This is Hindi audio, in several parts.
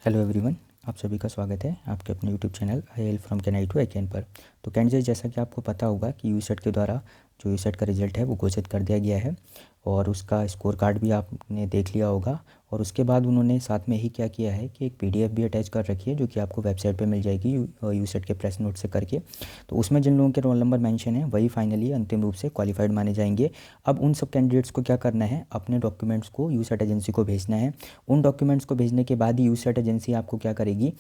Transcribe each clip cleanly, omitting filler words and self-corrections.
हेलो एवरीवन, आप सभी का स्वागत है आपके अपने YouTube channel I L from can two I पर। तो कैंडिडेट, जैसा कि आपको पता होगा कि यूसेट के द्वारा जो यूसेट का रिज़ल्ट है वो घोषित कर दिया गया है और उसका स्कोर कार्ड भी आपने देख लिया होगा। और उसके बाद उन्होंने साथ में ही क्या किया है कि एक पीडीएफ भी अटैच कर रखी है जो कि आपको वेबसाइट पे मिल जाएगी यूसेट के प्रेस नोट से करके। तो उसमें जिन लोगों के रोल नंबर मेंशन है वही फाइनली अंतिम रूप से क्वालिफाइड माने जाएंगे। अब उन सब कैंडिडेट्स को क्या करना है, अपने डॉक्यूमेंट्स को यूसेट एजेंसी को भेजना है। उन डॉक्यूमेंट्स को भेजने के बाद ही यूसेट एजेंसी आपको क्या करेगी,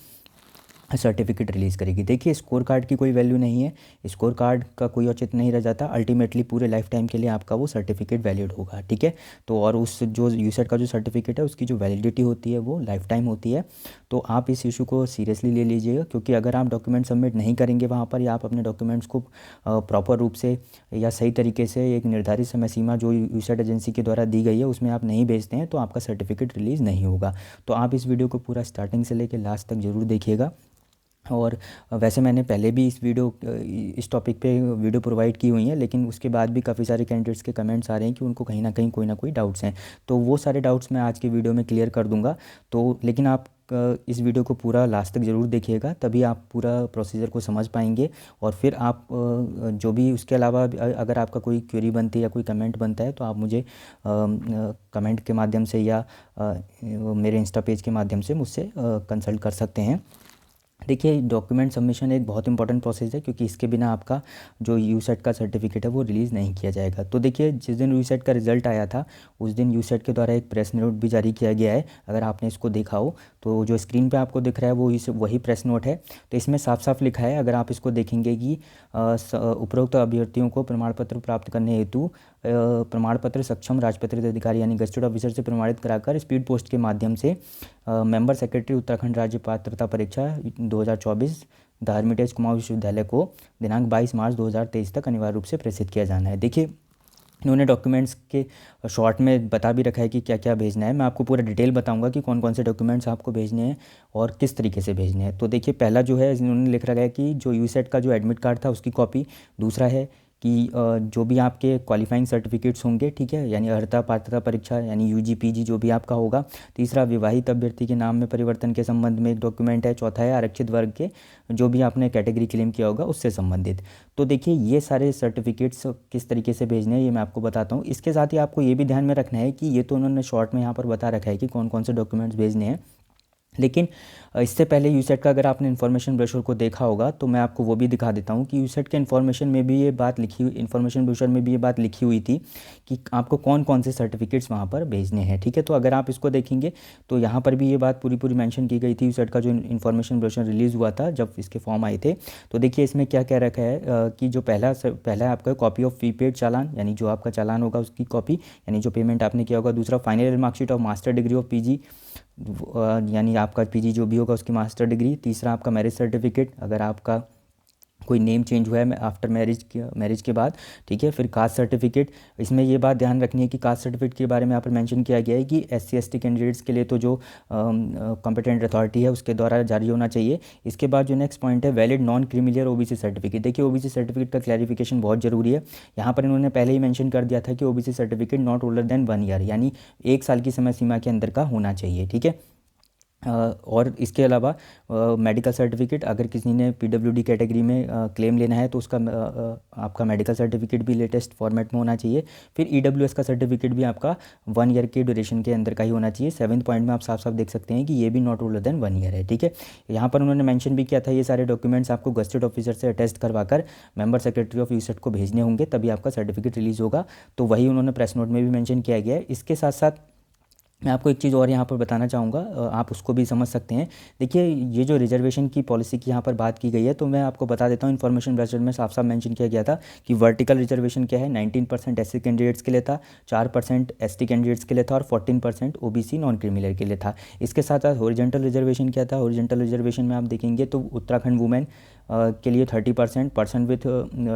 सर्टिफिकेट रिलीज़ करेगी। देखिए, स्कोर कार्ड की कोई वैल्यू नहीं है, स्कोर कार्ड का कोई औचित्य नहीं रह जाता। अल्टीमेटली पूरे लाइफ टाइम के लिए आपका वो सर्टिफिकेट वैलिड होगा, ठीक है। तो और उस जो यूसेट का जो सर्टिफिकेट है उसकी जो वैलिडिटी होती है वो लाइफ टाइम होती है। तो आप इस इशू को सीरियसली ले लीजिएगा, क्योंकि अगर आप डॉक्यूमेंट सबमिट नहीं करेंगे वहाँ पर, या आप अपने डॉक्यूमेंट्स को प्रॉपर रूप से या सही तरीके से एक निर्धारित समय सीमा जो यूसेट एजेंसी के द्वारा दी गई है उसमें आप नहीं भेजते हैं, तो आपका सर्टिफिकेट रिलीज़ नहीं होगा। तो आप इस वीडियो को पूरा स्टार्टिंग से लेकर लास्ट तक ज़रूर देखिएगा। और वैसे मैंने पहले भी इस टॉपिक पे वीडियो प्रोवाइड की हुई है, लेकिन उसके बाद भी काफ़ी सारे कैंडिडेट्स के कमेंट्स आ रहे हैं कि उनको कहीं ना कोई डाउट्स हैं। तो वो सारे डाउट्स मैं आज की वीडियो में क्लियर कर दूंगा। तो लेकिन आप इस वीडियो को पूरा लास्ट तक ज़रूर देखिएगा, तभी आप पूरा प्रोसीजर को समझ पाएंगे। और फिर आप जो भी उसके अलावा अगर आपका कोई क्वेरी बनती है या कोई कमेंट बनता है तो आप मुझे कमेंट के माध्यम से या मेरे इंस्टा पेज के माध्यम से मुझसे कंसल्ट कर सकते हैं। देखिए, डॉक्यूमेंट सबमिशन एक बहुत इंपॉर्टेंट प्रोसेस है, क्योंकि इसके बिना आपका जो यूसेट का सर्टिफिकेट है वो रिलीज़ नहीं किया जाएगा। तो देखिए, जिस दिन यूसेट का रिज़ल्ट आया था उस दिन यूसेट के द्वारा एक प्रेस नोट भी जारी किया गया है। अगर आपने इसको देखा हो तो जो स्क्रीन पे आपको दिख रहा है वो वही प्रेस नोट है। तो इसमें साफ साफ लिखा है, अगर आप इसको देखेंगे, कि उपरोक्त अभ्यर्थियों को प्रमाण पत्र प्राप्त करने हेतु प्रमाण पत्र सक्षम राजपत्रित अधिकारी यानी गजेटेड ऑफिसर से प्रमाणित कराकर स्पीड पोस्ट के माध्यम से मेंबर सेक्रेटरी उत्तराखंड राज्य पात्रता परीक्षा 2024 द हर्मिटेज कुमाऊं विश्वविद्यालय को दिनांक 22 मार्च 2023 तक अनिवार्य रूप से प्रेषित किया जाना है। देखिए, इन्होंने डॉक्यूमेंट्स के शॉर्ट में बता भी रखा है कि क्या क्या भेजना है। मैं आपको पूरा डिटेल बताऊंगा कि कौन कौन से डॉक्यूमेंट्स आपको भेजने हैं और किस तरीके से भेजने हैं। तो देखिए, पहला जो है इन्होंने लिख रखा है कि जो यूसेट का जो एडमिट कार्ड था उसकी कॉपी। दूसरा है कि जो भी आपके क्वालिफाइंग सर्टिफिकेट्स होंगे, ठीक है, यानी अर्हता पात्रता परीक्षा यानी यूजी पीजी जो भी आपका होगा। तीसरा, विवाहित अभ्यर्थी के नाम में परिवर्तन के संबंध में एक डॉक्यूमेंट है। चौथा है आरक्षित वर्ग के जो भी आपने कैटेगरी क्लेम किया होगा उससे संबंधित। तो देखिए, ये सारे सर्टिफिकेट्स किस तरीके से भेजने हैं ये मैं आपको बताता हूँ। इसके साथ ही आपको ये भी ध्यान में रखना है कि ये तो उन्होंने शॉर्ट में यहाँ पर बता रखा है कि कौन कौन से डॉक्यूमेंट्स भेजने हैं, लेकिन इससे पहले यूसेट का अगर आपने इन्फॉर्मेशन ब्रोशर को देखा होगा तो मैं आपको वो भी दिखा देता हूँ कि यूसेट के इन्फॉर्मेशन में भी ये बात लिखी हुई, इन्फॉर्मेशन ब्रोशर में भी ये बात लिखी हुई थी कि आपको कौन कौन से सर्टिफिकेट्स वहाँ पर भेजने हैं, ठीक है। तो अगर आप इसको देखेंगे तो यहाँ पर भी ये बात पूरी पूरी मेंशन की गई थी यूसेट का जो इन्फॉर्मेशन ब्रोशर रिलीज़ हुआ था जब इसके फॉर्म आए थे। तो देखिए, इसमें क्या क्या रखा है कि जो पहला आपका कॉपी ऑफ फी पेड चालान, यानी जो आपका चालान होगा उसकी कॉपी, यानी जो पेमेंट आपने किया होगा। दूसरा, final marksheet of master degree of PG, यानी आपका पीजी जो भी होगा उसकी मास्टर डिग्री। तीसरा, आपका मैरिज सर्टिफिकेट अगर आपका कोई नेम चेंज हुआ है आफ्टर मैरिज के बाद, ठीक है। फिर कास्ट सर्टिफिकेट, इसमें ये बात ध्यान रखनी है कि कास्ट सर्टिफिकेट के बारे में यहाँ पर मेंशन किया गया है कि SC ST कैंडिडेट्स के लिए तो जो कॉम्पिटेंट अथॉरिटी है उसके द्वारा जारी होना चाहिए। इसके बाद जो नेक्स्ट पॉइंट है, valid non creamy layer OBC certificate. देखिए, OBC सर्टिफिकेट का क्लैरिफिकेशन बहुत जरूरी है। यहाँ पर इन्होंने पहले ही मैंशन कर दिया था कि OBC certificate not older than 1 year, यानी 1 साल की समय सीमा के अंदर का होना चाहिए, ठीक है। और इसके अलावा मेडिकल सर्टिफिकेट, अगर किसी ने PWD कैटेगरी में क्लेम लेना है तो उसका आपका मेडिकल सर्टिफिकेट भी लेटेस्ट फॉर्मेट में होना चाहिए। फिर EWS का सर्टिफिकेट भी आपका 1 ईयर के ड्यूरेशन के अंदर का ही होना चाहिए। 7वें पॉइंट में आप साफ साफ देख सकते हैं कि ये भी नॉट ओल्डर देन 1 ईयर है, ठीक है। यहाँ पर उन्होंने मेंशन भी किया था ये सारे डॉक्यूमेंट्स आपको गजेटेड ऑफिसर से अटेस्ट करवाकर मेंबर सेक्रेटरी ऑफ यूसेट को भेजने होंगे, तभी आपका सर्टिफिकेट रिलीज़ होगा। तो वही उन्होंने प्रेस नोट में भी मेंशन किया गया है। इसके साथ साथ मैं आपको एक चीज़ और यहाँ पर बताना चाहूँगा, आप उसको भी समझ सकते हैं। देखिए, ये जो रिजर्वेशन की पॉलिसी की यहाँ पर बात की गई है तो मैं आपको बता देता हूँ, इन्फॉर्मेशन ब्रोशर में साफ साफ मेंशन किया गया था कि वर्टिकल रिजर्वेशन क्या है, 19% SC कैंडिडेट्स के लिए था, 4% ST कैंडिडेट्स के लिए था और 14% OBC नॉन क्रीमिलियर के लिए था। इसके साथ साथ हॉरिजॉन्टल रिजर्वेशन क्या था, हॉरिजॉन्टल रिजर्वेशन में आप देखेंगे तो उत्तराखंड वुमेन के लिए 30%, पर्सन विथ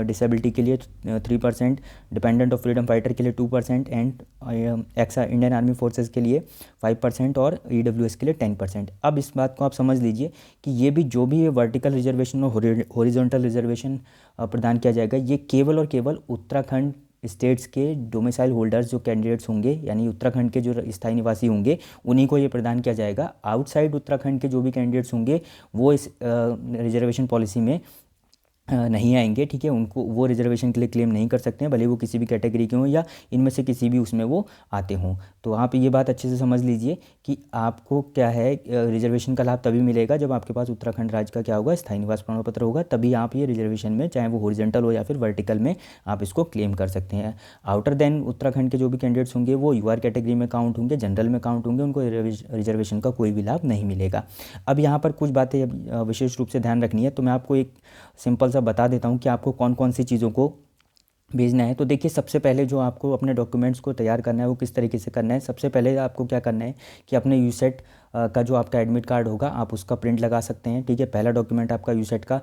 डिसेबिलिटी के लिए 3%, डिपेंडेंट ऑफ फ्रीडम फाइटर के लिए 2% एंड इंडियन आर्मी फोर्सेस के लिए 5% और EWS के लिए 10%। अब इस बात को आप समझ लीजिए कि ये भी जो भी ये वर्टिकल रिजर्वेशन और हॉरिजॉन्टल रिजर्वेशन प्रदान किया जाएगा, ये केवल और केवल उत्तराखंड स्टेट्स के डोमिसाइल होल्डर्स जो कैंडिडेट्स होंगे, यानी उत्तराखंड के जो स्थायी निवासी होंगे, उन्हीं को ये प्रदान किया जाएगा। आउटसाइड उत्तराखंड के जो भी कैंडिडेट्स होंगे वो इस रिजर्वेशन पॉलिसी में नहीं आएंगे, ठीक है। उनको वो रिजर्वेशन के लिए क्लेम नहीं कर सकते हैं, भले वो किसी भी कैटेगरी के हों या इनमें से किसी भी उसमें वो आते हों। तो आप ये बात अच्छे से समझ लीजिए कि आपको क्या है, रिजर्वेशन का लाभ तभी मिलेगा जब आपके पास उत्तराखंड राज्य का क्या होगा, स्थायी निवास प्रमाण पत्र होगा, तभी आप ये रिजर्वेशन में, चाहे वो हॉरिजॉन्टल हो या फिर वर्टिकल में, आप इसको क्लेम कर सकते हैं। आउटर देन उत्तराखंड के जो भी कैंडिडेट्स होंगे वो यूआर कैटेगरी में काउंट होंगे, जनरल में काउंट होंगे, उनको रिजर्वेशन का कोई भी लाभ नहीं मिलेगा। अब यहाँ पर कुछ बातें विशेष रूप से ध्यान रखनी है, तो मैं आपको एक सिंपल सा बता देता हूँ कि आपको कौन कौन सी चीज़ों को भेजना है। तो देखिए, सबसे पहले जो आपको अपने डॉक्यूमेंट्स को तैयार करना है वो किस तरीके से करना है। सबसे पहले आपको क्या करना है कि अपने यूसेट का जो आपका एडमिट कार्ड होगा आप उसका प्रिंट लगा सकते हैं, ठीक है। पहला डॉक्यूमेंट आपका यूसेट का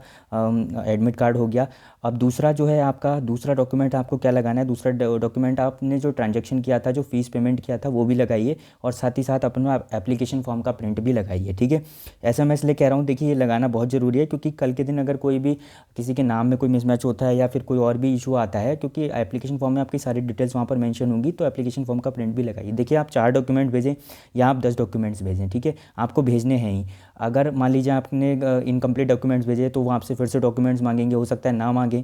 एडमिट कार्ड हो गया। अब दूसरा जो है आपका दूसरा डॉक्यूमेंट आपको क्या लगाना है, दूसरा डॉक्यूमेंट आपने जो ट्रांजैक्शन किया था, जो फीस पेमेंट किया था, वो भी लगाइए, और साथ ही साथ अपना एप्लीकेशन फॉर्म का प्रिंट भी लगाइए, ठीक है। ऐसा मैं इसलिए कह रहा हूँ, देखिए ये लगाना बहुत ज़रूरी है, क्योंकि कल के दिन अगर कोई भी किसी के नाम में कोई मिसमैच होता है या फिर कोई और भी इशू आता है, क्योंकि एप्लीकेशन फॉर्म में आपकी सारी डिटेल्स वहाँ पर मेंशन होंगी, तो एप्लीकेशन फॉर्म का प्रिंट भी लगाइए। देखिए, आप 4 डॉक्यूमेंट भेजें या आप 10 डॉक्यूमेंट्स भेजें, ठीक है, आपको भेजने हैं ही। अगर मान लीजिए आपने इनकम्प्लीट डॉक्यूमेंट्स भेजे तो वो आपसे फिर से डॉक्यूमेंट्स मांगेंगे, हो सकता है ना मांगे,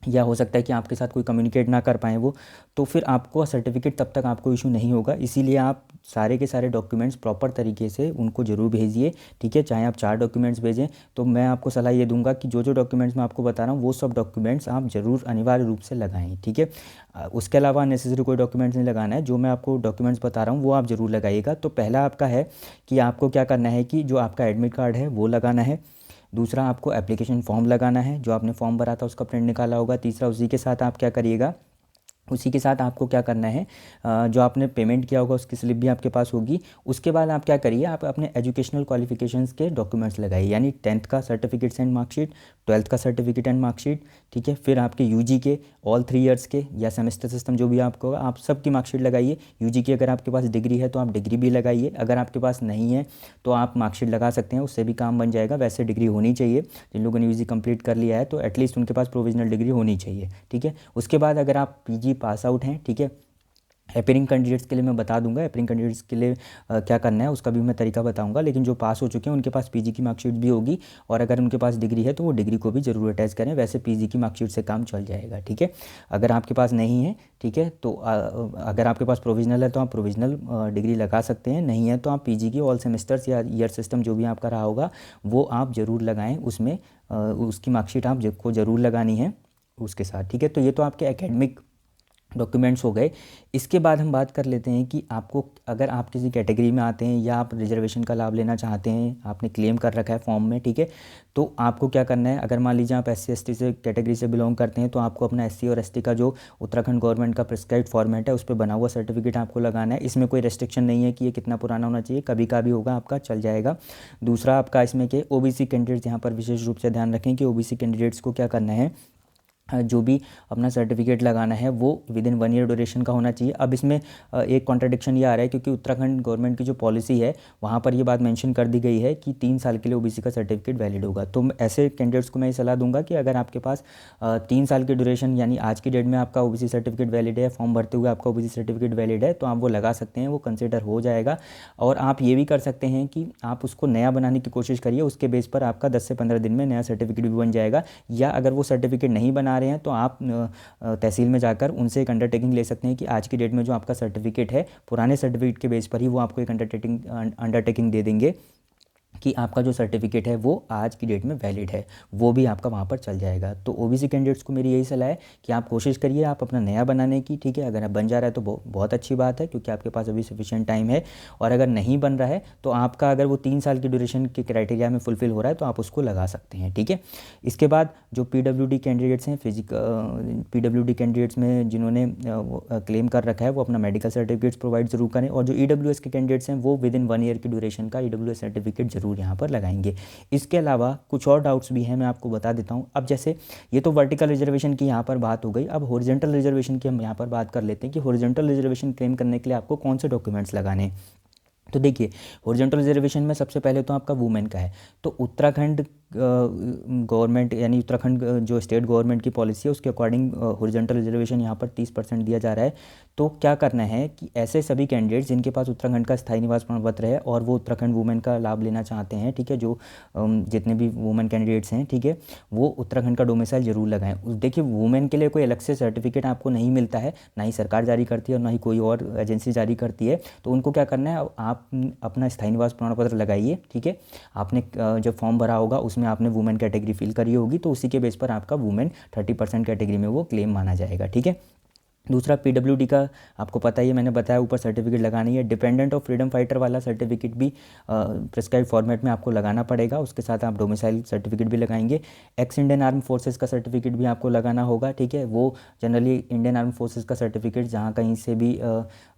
या हो सकता है कि आपके साथ कोई कम्युनिकेट ना कर पाएँ वो, तो फिर आपको सर्टिफिकेट तब तक आपको इशू नहीं होगा। इसीलिए आप सारे के सारे डॉक्यूमेंट्स प्रॉपर तरीके से उनको ज़रूर भेजिए, ठीक है। चाहे आप 4 डॉक्यूमेंट्स भेजें, तो मैं आपको सलाह ये दूंगा कि जो जो डॉक्यूमेंट्स मैं आपको बता रहा हूँ वो सब डॉक्यूमेंट्स आप ज़रूर अनिवार्य रूप से लगाएं, ठीक है। उसके अलावा अननेसेसरी कोई डॉक्यूमेंट्स नहीं लगाना है। जो मैं आपको डॉक्यूमेंट्स बता रहा हूँ वो आप ज़रूर लगाइएगा। तो पहला आपका है कि आपको क्या करना है कि जो आपका एडमिट कार्ड है वो लगाना है। दूसरा, आपको एप्लीकेशन फॉर्म लगाना है, जो आपने फॉर्म भरा था उसका प्रिंट निकाला होगा। तीसरा, उसी के साथ आप क्या करिएगा, उसी के साथ आपको क्या करना है, जो आपने पेमेंट किया होगा उसकी स्लिप भी आपके पास होगी। उसके बाद आप क्या करिए, आप अपने एजुकेशनल क्वालिफिकेशंस के डॉक्यूमेंट्स लगाइए, यानी 10th का सर्टिफिकेट्स एंड मार्कशीट, 12th का सर्टिफिकेट एंड मार्कशीट, ठीक है। फिर आपके यूजी के ऑल 3 ईयर्स के या सेमेस्टर सिस्टम जो भी आपको होगा, आप सब की मार्कशीट लगाइए। यूजी की अगर आपके पास डिग्री है तो आप डिग्री भी लगाइए, अगर आपके पास नहीं है तो आप मार्कशीट लगा सकते हैं, उससे भी काम बन जाएगा। वैसे डिग्री होनी चाहिए, जिन लोगों ने यूजी कंप्लीट कर लिया है तो एटलीस्ट उनके पास प्रोविजनल डिग्री होनी चाहिए, ठीक है। उसके बाद अगर आप पीजी पास आउट हैं, ठीक है, एपीयरिंग कैंडिडेट्स के लिए मैं बता दूंगा, एपीयरिंग कैंडिडेट्स के लिए क्या करना है उसका भी मैं तरीका बताऊंगा। लेकिन जो पास हो चुके हैं उनके पास पीजी की मार्कशीट भी होगी, और अगर उनके पास डिग्री है तो वो डिग्री को भी ज़रूर अटैच करें, वैसे पीजी की मार्कशीट से काम चल जाएगा, ठीक है। अगर आपके पास नहीं है, ठीक है, तो अगर आपके पास प्रोविजनल है तो आप प्रोविजनल डिग्री लगा सकते हैं, नहीं है तो आप पीजी की ऑल सेमेस्टर्स या ईयर सिस्टम जो भी आपका रहा होगा वो आप ज़रूर लगाएँ, उसमें उसकी मार्कशीट आपको ज़रूर लगानी है उसके साथ, ठीक है। तो ये तो आपके एकेडमिक डॉक्यूमेंट्स हो गए। इसके बाद हम बात कर लेते हैं कि आपको, अगर आप किसी कैटेगरी में आते हैं या आप रिजर्वेशन का लाभ लेना चाहते हैं, आपने क्लेम कर रखा है फॉर्म में, ठीक है, तो आपको क्या करना है। अगर मान लीजिए आप SC ST से कैटेगरी से बिलोंग करते हैं तो आपको अपना SC और ST का जो उत्तराखंड गवर्नमेंट का प्रिस्क्राइब्ड फॉर्मेट है उस पर बना हुआ सर्टिफिकेट आपको लगाना है। इसमें कोई रेस्ट्रिक्शन नहीं है कि ये कितना पुराना होना चाहिए, कभी का भी होगा आपका चल जाएगा। दूसरा आपका इसमें कि OBC कैंडिडेट्स, यहाँ पर विशेष रूप से ध्यान रखें कि OBC कैंडिडेट्स को क्या करना है, जो भी अपना सर्टिफिकेट लगाना है वो विद इन 1 ईयर ड्यूरेशन का होना चाहिए। अब इसमें एक कॉन्ट्रडिक्शन ये आ रहा है, क्योंकि उत्तराखंड गवर्नमेंट की जो पॉलिसी है वहाँ पर ये बात मेंशन कर दी गई है कि 3 साल के लिए OBC का सर्टिफिकेट वैलिड होगा। तो ऐसे कैंडिडेट्स को मैं ये सलाह दूंगा कि अगर आपके पास 3 साल की ड्यूरेशन, यानी आज की डेट में आपका OBC सर्टिफिकेट वैलिड है, फॉर्म भरते हुए आपका OBC सर्टिफिकेट वैलिड है, तो आप वो लगा सकते हैं, वो कंसिडर हो जाएगा। और आप ये भी कर सकते हैं कि आप उसको नया बनाने की कोशिश करिए, उसके बेस पर आपका 10 से 15 दिन में नया सर्टिफिकेट भी बन जाएगा। या अगर वो सर्टिफिकेट नहीं बना रहे हैं तो आप तहसील में जाकर उनसे एक अंडरटेकिंग ले सकते हैं कि आज की डेट में जो आपका सर्टिफिकेट है, पुराने सर्टिफिकेट के बेस पर ही वो आपको एक अंडरटेकिंग दे देंगे कि आपका जो सर्टिफिकेट है वो आज की डेट में वैलिड है, वो भी आपका वहाँ पर चल जाएगा। तो OBC कैंडिडेट्स को मेरी यही सलाह है कि आप कोशिश करिए आप अपना नया बनाने की, ठीक है। अगर आप बन जा रहा है तो बहुत अच्छी बात है, क्योंकि आपके पास अभी सफिशिएंट टाइम है। और अगर नहीं बन रहा है तो आपका, अगर वो 3 साल की ड्यूरेशन के क्राइटेरिया में फुलफिल हो रहा है तो आप उसको लगा सकते हैं, ठीक है। इसके बाद जो PWD कैंडिडेट्स हैं, PWD कैंडिडेट्स में जिन्होंने क्लेम कर रखा है वो अपना मेडिकल सर्टिफिकेट्स प्रोवाइड जरूर करें। और जो EWS के कैंडिडेट्स हैं वो विद इन 1 ईयर की ड्यूरेशन का EWS सर्टिफिकेट जरूर यहाँ पर लगाएंगे। इसके अलावा कुछ और डाउट्स भी हैं, मैं आपको बता देता हूँ। अब जैसे ये तो वर्टिकल रिजर्वेशन की यहाँ पर बात हो गई, अब हॉरिजॉन्टल रिजर्वेशन की हम यहाँ पर बात कर लेते हैं कि हॉरिजॉन्टल रिजर्वेशन क्लेम करने के लिए आपको कौन से डॉक्यूमेंट्स लगाने हैं। तो देखिए, हॉरिजॉन्टल रिजर्वेशन में सबसे पहले तो आपका वुमेन का है, तो उत्तराखंड गवर्नमेंट यानी उत्तराखंड जो स्टेट गवर्नमेंट की पॉलिसी है उसके अकॉर्डिंग हॉरिजॉन्टल रिजर्वेशन यहाँ पर 30% दिया जा रहा है। तो क्या करना है कि ऐसे सभी कैंडिडेट्स जिनके पास उत्तराखंड का स्थायी निवास प्रमाण पत्र है और वो उत्तराखंड वुमेन का लाभ लेना चाहते हैं, ठीक है, जो जितने भी वुमेन कैंडिडेट्स हैं, ठीक है, वो उत्तराखंड का डोमिसाइल जरूर लगाएं। देखिए वुमेन के लिए कोई अलग से सर्टिफिकेट आपको नहीं मिलता है, ना ही सरकार जारी करती है और ना ही कोई और एजेंसी जारी करती है। तो उनको क्या करना है, आप अपना स्थायी निवास प्रमाण पत्र लगाइए, ठीक है। आपने जब फॉर्म भरा होगा उसमें आपने वुमेन कैटेगरी फिल करी होगी, तो उसी के बेस पर आपका वुमेन 30% कैटेगरी में वो क्लेम माना जाएगा, ठीक है। दूसरा पीडब्ल्यूडी का आपको पता ही है, मैंने बताया ऊपर सर्टिफिकेट लगानी है। डिपेंडेंट ऑफ फ्रीडम फाइटर वाला सर्टिफिकेट भी प्रिस्क्राइब फॉर्मेट में आपको लगाना पड़ेगा, उसके साथ आप डोमिसाइल सर्टिफिकेट भी लगाएंगे। एक्स इंडियन आर्म फोर्सेस का सर्टिफिकेट भी आपको लगाना होगा, ठीक है। वो जनरली इंडियन आर्म फोर्सेस का सर्टिफिकेट जहाँ कहीं से भी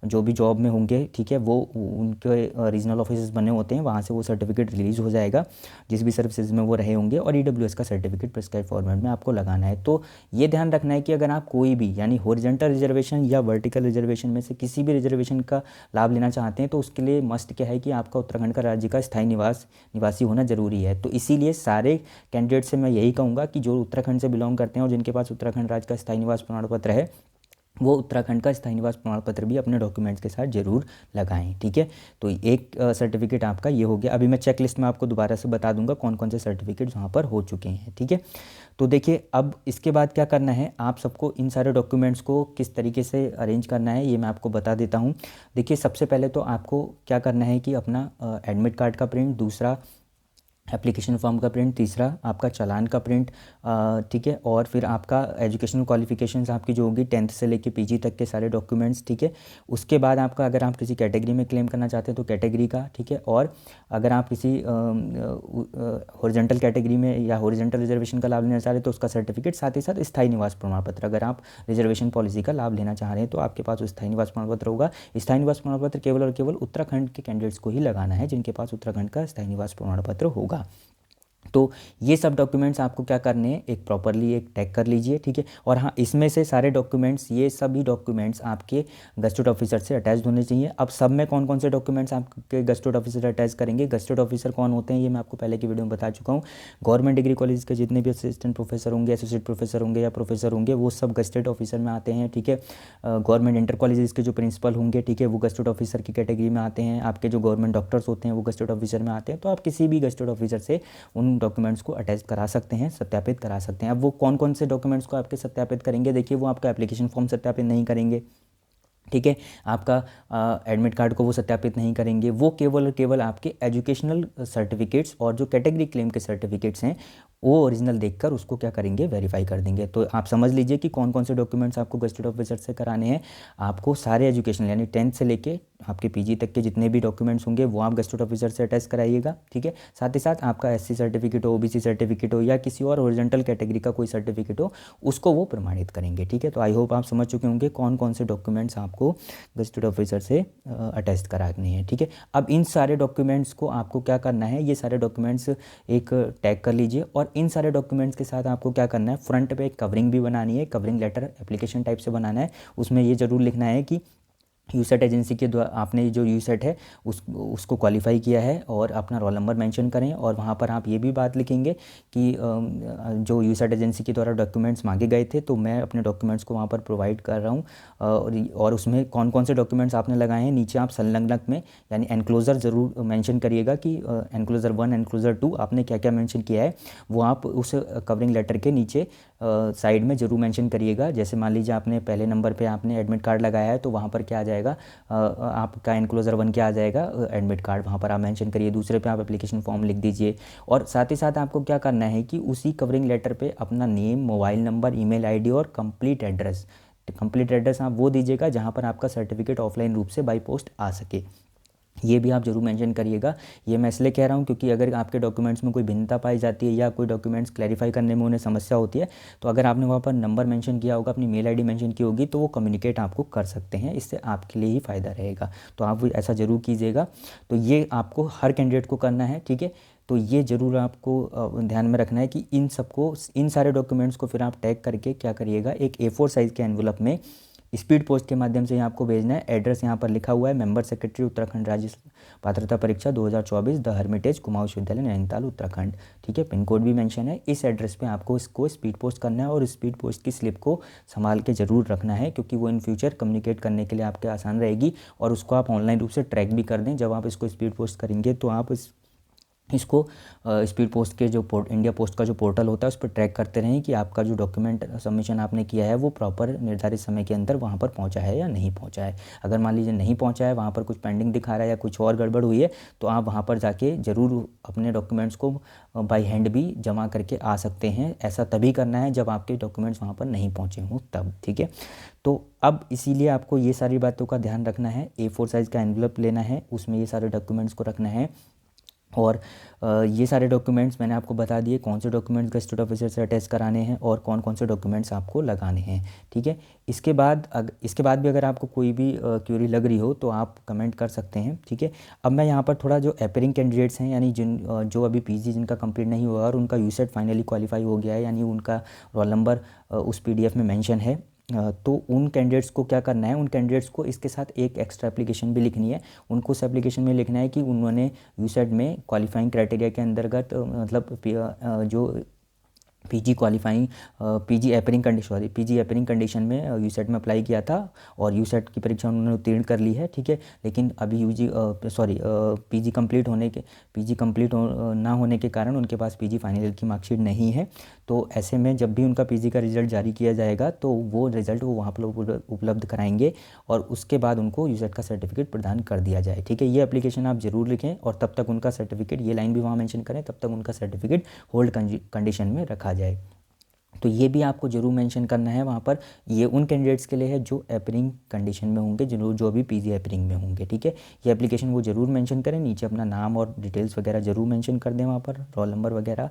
जो भी जॉब में होंगे, ठीक है, वो उनके रीजनल ऑफिस बने होते हैं, वहाँ से वो सर्टिफिकेट रिलीज़ हो जाएगा जिस भी सर्विसेज में वो रहे होंगे। और ईडब्ल्यूएस का सर्टिफिकेट प्रिस्क्राइब फॉर्मेट में आपको लगाना है। तो ये ध्यान रखना है कि अगर आप कोई भी यानी हॉरिजॉन्टल रिजर्वेशन या वर्टिकल रिजर्वेशन में से किसी भी रिजर्वेशन का लाभ लेना चाहते हैं तो उसके लिए मस्ट क्या है कि आपका उत्तराखंड का राज्य का स्थायी निवासी होना जरूरी है। तो इसीलिए सारे कैंडिडेट से मैं यही कहूँगा कि जो उत्तराखंड से बिलोंग करते हैं और जिनके पास उत्तराखंड राज्य का स्थायी निवास प्रमाण पत्र है, वो उत्तराखंड का स्थायी निवास प्रमाण पत्र भी अपने डॉक्यूमेंट्स के साथ जरूर लगाएं, ठीक है। तो एक सर्टिफिकेट आपका ये हो गया। अभी मैं चेक लिस्ट में आपको दोबारा से बता दूंगा कौन कौन से सर्टिफिकेट्स वहाँ पर हो चुके हैं, ठीक है। तो देखिए अब इसके बाद क्या करना है, आप सबको इन सारे डॉक्यूमेंट्स को किस तरीके से अरेंज करना है ये मैं आपको बता देता हूँ। देखिए सबसे पहले तो आपको क्या करना है कि अपना एडमिट कार्ड का प्रिंट, दूसरा एप्लीकेशन फॉर्म का प्रिंट, तीसरा आपका चालान का प्रिंट, ठीक है, और फिर आपका एजुकेशनल क्वालिफिकेशंस आपकी जो होगी 10th से लेके पीजी तक के सारे डॉक्यूमेंट्स, ठीक है। उसके बाद आपका अगर आप किसी कैटेगरी में क्लेम करना चाहते हैं तो कैटेगरी का, ठीक है, और अगर आप किसी हॉरिजॉन्टल कैटेगरी में या हॉरिजॉन्टल रिजर्वेशन का लाभ लेना चाह रहे हैं तो उसका सर्टिफिकेट, साथ ही साथ स्थायी निवास प्रमाण पत्र। अगर आप रिजर्वेशन पॉलिसी का लाभ लेना चाह रहे हैं तो आपके पास स्थायी निवास प्रमाण पत्र होगा। स्थायी निवास प्रमाण पत्र केवल और केवल उत्तराखंड के कैंडिडेट्स को ही लगाना है जिनके पास उत्तराखंड का स्थायी निवास प्रमाण पत्र होगा। तो ये सब डॉक्यूमेंट्स आपको क्या करने हैं, एक प्रॉपरली एक टैग कर लीजिए, ठीक है। और हाँ, इसमें से सारे डॉक्यूमेंट्स, ये सभी डॉक्यूमेंट्स आपके गस्टेड ऑफिसर से अटैच होने चाहिए। अब सब में कौन कौन से डॉक्यूमेंट्स आपके गस्टेड ऑफिसर अटैच करेंगे, गस्टेड ऑफिसर कौन होते हैं ये मैं आपको पहले की वीडियो में बता चुका हूँ। गवर्नमेंट डिग्री कॉलेज के जितने भी असिस्टेंट प्रोफेसर होंगे, एसोसिएट प्रोफेसर होंगे या प्रोफेसर होंगे, वो सब गस्टेड ऑफिसर में आते हैं, ठीक है। गवर्नमेंट इंटर कॉलेज के जो प्रिंसिपल होंगे, ठीक है, वो गस्टेड ऑफिसर की कैटेगरी में आते हैं। आपके जो गवर्नमेंट डॉक्टर्स होते हैं वो गस्टेड ऑफिसर में आते हैं। तो आप किसी भी गस्टेड ऑफिसर से उन डॉक्यूमेंट्स को अटैच करा सकते हैं, सत्यापित करा सकते हैं। अब वो कौन कौन से डॉक्यूमेंट्स को आपके सत्यापित करेंगे, देखिए वो आपका एप्लीकेशन फॉर्म सत्यापित नहीं करेंगे, ठीक है, आपका एडमिट कार्ड को वो सत्यापित नहीं करेंगे। वो केवल और केवल आपके एजुकेशनल सर्टिफिकेट्स और जो कैटेगरी क्लेम के सर्टिफिकेट्स हैं वो ओरिजिनल देखकर उसको क्या करेंगे, वेरीफाई कर देंगे। तो आप समझ लीजिए कि कौन कौन से डॉक्यूमेंट्स आपको गस्टेड ऑफिसर से कराने हैं। आपको सारे एजुकेशनल यानी 10th से लेके आपके पीजी तक के जितने भी डॉक्यूमेंट्स होंगे वो आप गस्टेड ऑफिसर से अटैच कराइएगा, ठीक है। साथ ही साथ आपका एससी सर्टिफिकेट हो, ओबीसी सर्टिफिकेट हो या किसी और हॉरिजॉन्टल कैटेगरी का कोई सर्टिफिकेट हो, उसको वो प्रमाणित करेंगे, ठीक है। तो आई होप आप समझ चुके होंगे कौन कौन से डॉक्यूमेंट्स आपको गस्टेड ऑफिसर से अटैच कराने हैं, ठीक है। अब इन सारे डॉक्यूमेंट्स को आपको क्या करना है, ये सारे डॉक्यूमेंट्स एक टैग कर लीजिए। और इन सारे डॉक्यूमेंट्स के साथ आपको क्या करना है, फ्रंट पे एक कवरिंग भी बनानी है, कवरिंग लेटर एप्लीकेशन टाइप से बनाना है। उसमें ये जरूर लिखना है कि यूसेट एजेंसी के द्वारा आपने जो यूसेट है उसको क्वालिफाई किया है और अपना रोल नंबर मेंशन करें। और वहाँ पर आप ये भी बात लिखेंगे कि जो यूसेट एजेंसी के द्वारा डॉक्यूमेंट्स मांगे गए थे तो मैं अपने डॉक्यूमेंट्स को वहाँ पर प्रोवाइड कर रहा हूँ। और उसमें कौन कौन से डॉक्यूमेंट्स आपने लगाए हैं गे आप संलग्नक में यानी एनक्लोजर ज़रूर मेंशन करिएगा कि एनक्लोजर 1 एनक्लोजर 2 आपने क्या क्या मेंशन किया है वो आप उस कवरिंग लेटर के नीचे साइड में ज़रूर मेंशन करिएगा। जैसे मान लीजिए आपने पहले नंबर पे आपने एडमिट कार्ड लगाया है तो वहाँ पर क्या आ जाएगा, आपका एनक्लोजर 1 क्या आ जाएगा, एडमिट कार्ड, वहाँ पर आप मेंशन करिए। दूसरे पे आप एप्लीकेशन फॉर्म लिख दीजिए। और साथ ही साथ आपको क्या करना है कि उसी कवरिंग लेटर पे अपना name, mobile number, email ID और कंप्लीट एड्रेस आप वो दीजिएगा जहाँ पर आपका सर्टिफिकेट ऑफलाइन रूप से बाई पोस्ट आ सके। ये भी आप जरूर मेंशन करिएगा। ये मैं इसलिए कह रहा हूँ क्योंकि अगर आपके डॉक्यूमेंट्स में कोई भिन्नता पाई जाती है या कोई डॉक्यूमेंट्स क्लैरिफाई करने में उन्हें समस्या होती है तो अगर आपने वहाँ पर नंबर मेंशन किया होगा, अपनी मेल आईडी मेंशन की होगी तो वो कम्युनिकेट आपको कर सकते हैं। इससे आपके लिए ही फ़ायदा रहेगा, तो आप ऐसा ज़रूर कीजिएगा। तो ये आपको हर कैंडिडेट को करना है, ठीक है। तो ये ज़रूर आपको ध्यान में रखना है कि इन सारे डॉक्यूमेंट्स को फिर आप टैग करके क्या करिएगा, एक A4 साइज़ के एनवलप में स्पीड पोस्ट के माध्यम से यहाँ आपको भेजना है। एड्रेस यहाँ पर लिखा हुआ है, मेंबर सेक्रेटरी उत्तराखंड राज्य पात्रता परीक्षा 2024 द हर्मिटेज कुमाऊं विश्वविद्यालय नैनीताल उत्तराखंड। ठीक है, पिन कोड भी मेंशन है। इस एड्रेस पे आपको इसको स्पीड पोस्ट करना है और स्पीड पोस्ट की स्लिप को संभाल के ज़रूर रखना है, क्योंकि वो इन फ्यूचर कम्युनिकेट करने के लिए आपके आसान रहेगी और उसको आप ऑनलाइन रूप से ट्रैक भी कर दें। जब आप इसको स्पीड पोस्ट करेंगे तो आप इसको स्पीड पोस्ट के जो इंडिया पोस्ट का जो पोर्टल होता है उस पर ट्रैक करते रहें कि आपका जो डॉक्यूमेंट सबमिशन आपने किया है वो प्रॉपर निर्धारित समय के अंदर वहाँ पर पहुँचा है या नहीं पहुँचा है। अगर मान लीजिए नहीं पहुँचा है, वहाँ पर कुछ पेंडिंग दिखा रहा है या कुछ और गड़बड़ हुई है, तो आप वहाँ पर जाके ज़रूर अपने डॉक्यूमेंट्स को बाई हैंड भी जमा करके आ सकते हैं। ऐसा तभी करना है जब आपके डॉक्यूमेंट्स वहाँ पर नहीं पहुँचे हों तब। ठीक है, तो अब इसीलिए आपको ये सारी बातों का ध्यान रखना है। A4 साइज़ का एनवलप लेना है, उसमें ये सारे डॉक्यूमेंट्स को रखना है और ये सारे डॉक्यूमेंट्स मैंने आपको बता दिए कौन से डॉक्यूमेंट्स गेस्टेड ऑफिसर से अटैच कराने हैं और कौन कौन से डॉक्यूमेंट्स आपको लगाने हैं। ठीक है, इसके बाद भी अगर आपको कोई भी क्यूरी लग रही हो तो आप कमेंट कर सकते हैं। ठीक है, अब मैं यहाँ पर थोड़ा जो एपीयरिंग कैंडिडेट्स हैं, यानी जो अभी पीजी जिनका कंप्लीट नहीं हुआ और उनका यूसेट फाइनली क्वालिफाई हो गया है, यानी उनका रोल नंबर उस PDF में मेंशन है, तो उन कैंडिडेट्स को क्या करना है, उन कैंडिडेट्स को इसके साथ एक एक्स्ट्रा एप्लीकेशन भी लिखनी है। उनको उस एप्लीकेशन में लिखना है कि उन्होंने यूसेट में क्वालिफाइंग क्राइटेरिया के अंतर्गत मतलब जो पीजी एपरिंग कंडीशन में यूसेट में अप्लाई किया था और यूसेट की परीक्षा उन्होंने उत्तीर्ण कर ली है। ठीक है, लेकिन अभी पीजी कंप्लीट ना होने के कारण उनके पास पीजी फाइनल की मार्कशीट नहीं है। तो ऐसे में जब भी उनका पीजी का रिजल्ट जारी किया जाएगा तो वो रिज़ल्ट वो वहाँ पर उपलब्ध कराएंगे और उसके बाद उनको यूसेट का सर्टिफिकेट प्रदान कर दिया जाए। ठीक है, ये एप्लीकेशन आप ज़रूर लिखें और तब तक उनका सर्टिफिकेट, ये लाइन भी वहाँ मेंशन करें, तब तक उनका सर्टिफिकेट होल्ड कंडीशन में रखा जाए। तो ये भी आपको जरूर मेंशन करना है वहाँ पर। ये उन कैंडिडेट्स के लिए है जो एपरिंग कंडीशन में होंगे, जो भी पीजी एपरिंग में होंगे। ठीक है, ये एप्लीकेशन वो ज़रूर मेंशन करें, नीचे अपना नाम और डिटेल्स वगैरह ज़रूर मेंशन कर दें वहाँ पर, रोल नंबर वगैरह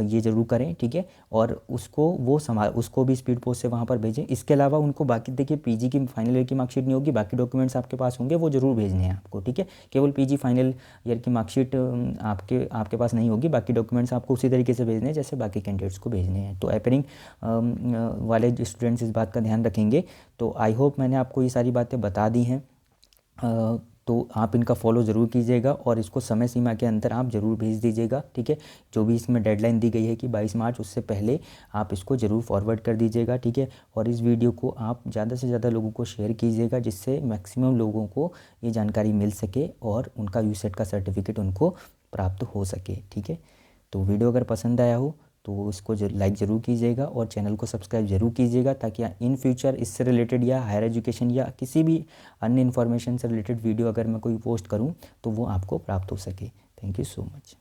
ये ज़रूर करें। ठीक है, और उसको भी स्पीड पोस्ट से वहाँ पर भेजें। इसके अलावा उनको बाकी, देखिए पीजी की फाइनल ईयर की मार्कशीट नहीं होगी, बाकी डॉक्यूमेंट्स आपके पास होंगे, वो ज़रूर भेजने हैं आपको। ठीक है, केवल पीजी फाइनल ईयर की मार्कशीट आपके पास नहीं होगी, बाकी डॉक्यूमेंट्स आपको उसी तरीके से भेजने हैं जैसे बाकी कैंडिडेट्स को भेजने हैं। तो एपरिंग वाले स्टूडेंट्स इस बात का ध्यान रखेंगे। तो आई होप मैंने आपको ये सारी बातें बता दी हैं, तो आप इनका फॉलो ज़रूर कीजिएगा और इसको समय सीमा के अंदर आप ज़रूर भेज दीजिएगा। ठीक है, जो भी इसमें डेडलाइन दी गई है कि 22 मार्च, उससे पहले आप इसको ज़रूर फॉरवर्ड कर दीजिएगा। ठीक है, और इस वीडियो को आप ज़्यादा से ज़्यादा लोगों को शेयर कीजिएगा, जिससे मैक्सिमम लोगों को ये जानकारी मिल सके और उनका यूसेट का सर्टिफिकेट उनको प्राप्त हो सके। ठीक है, तो वीडियो अगर पसंद आया हो तो इसको लाइक ज़रूर कीजिएगा और चैनल को सब्सक्राइब ज़रूर कीजिएगा, ताकि इन फ्यूचर इससे रिलेटेड या हायर एजुकेशन या किसी भी अन्य इन्फॉर्मेशन से रिलेटेड वीडियो अगर मैं कोई पोस्ट करूं तो वो आपको प्राप्त हो सके। Thank you so much.